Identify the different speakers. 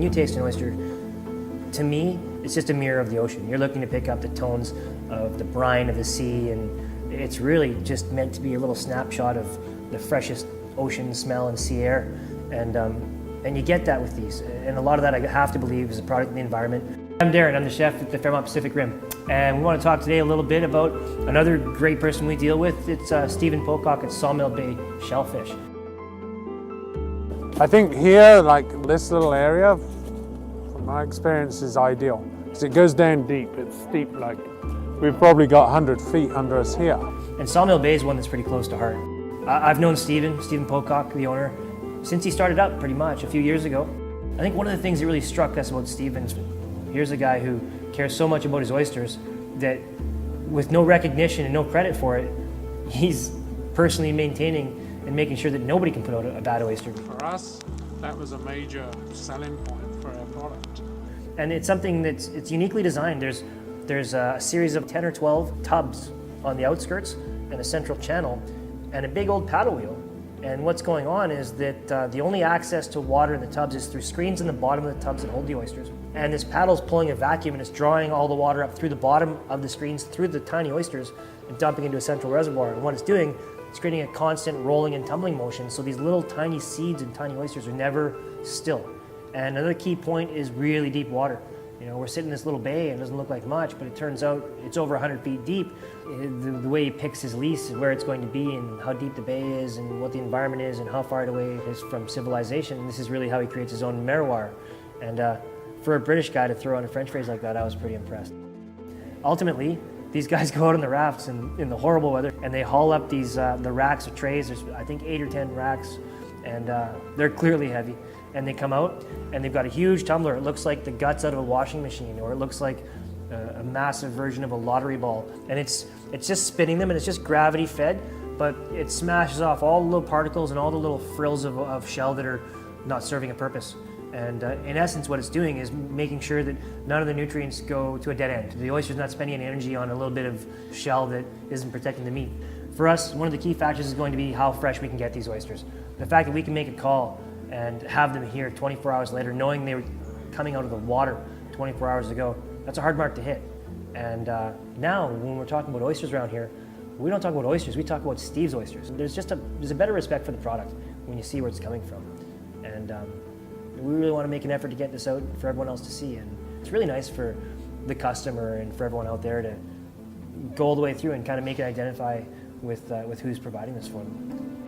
Speaker 1: you taste an oyster, to me, it's just a mirror of the ocean. You're looking to pick up the tones of the brine of the sea, and it's really just meant to be a little snapshot of the freshest ocean smell and sea air. And you get that with these. And a lot of that, I have to believe, is a product of the environment. I'm Darren, I'm the chef at the Fairmont Pacific Rim. And we want to talk today a little bit about another great person we deal with. It's Stephen Pocock at Sawmill Bay Shellfish.
Speaker 2: I think here, like this little area, from my experience, is ideal. Because it goes down deep, it's steep, like we've probably got 100 feet under us here.
Speaker 1: And Sawmill Bay is one that's pretty close to heart. I've known Stephen Pocock, the owner, since he started up pretty much a few years ago. I think one of the things that really struck us about Stephen is here's a guy who cares so much about his oysters that with no recognition and no credit for it, he's personally maintaining and making sure that nobody can put out a bad oyster.
Speaker 2: For us, that was a major selling point for our product.
Speaker 1: And it's something it's uniquely designed. There's a series of 10 or 12 tubs on the outskirts and a central channel and a big old paddle wheel. And what's going on is that the only access to water in the tubs is through screens in the bottom of the tubs that hold the oysters. And this paddle's pulling a vacuum and it's drawing all the water up through the bottom of the screens, through the tiny oysters, and dumping into a central reservoir. And what it's doing, it's creating a constant rolling and tumbling motion, so these little tiny seeds and tiny oysters are never still. And another key point is really deep water. You know, we're sitting in this little bay and it doesn't look like much, but it turns out it's over 100 feet deep. The way he picks his lease, where it's going to be and how deep the bay is and what the environment is and how far away it is from civilization, this is really how he creates his own merroir. And for a British guy to throw out a French phrase like that, I was pretty impressed. Ultimately, these guys go out on the rafts in the horrible weather and they haul up these the racks of trays. There's I think 8 or 10 racks, and they're clearly heavy. And they come out and they've got a huge tumbler. It looks like the guts out of a washing machine, or it looks like a massive version of a lottery ball. And it's just spinning them, and it's just gravity fed, but it smashes off all the little particles and all the little frills of shell that are not serving a purpose. And in essence, what it's doing is making sure that none of the nutrients go to a dead end. The oyster's not spending any energy on a little bit of shell that isn't protecting the meat. For us, one of the key factors is going to be how fresh we can get these oysters. The fact that we can make a call and have them here 24 hours later, knowing they were coming out of the water 24 hours ago, that's a hard mark to hit. And now, when we're talking about oysters around here, we don't talk about oysters, we talk about Steve's oysters. There's a better respect for the product when you see where it's coming from. And we really want to make an effort to get this out for everyone else to see. And it's really nice for the customer and for everyone out there to go all the way through and kind of make it identify with who's providing this for them.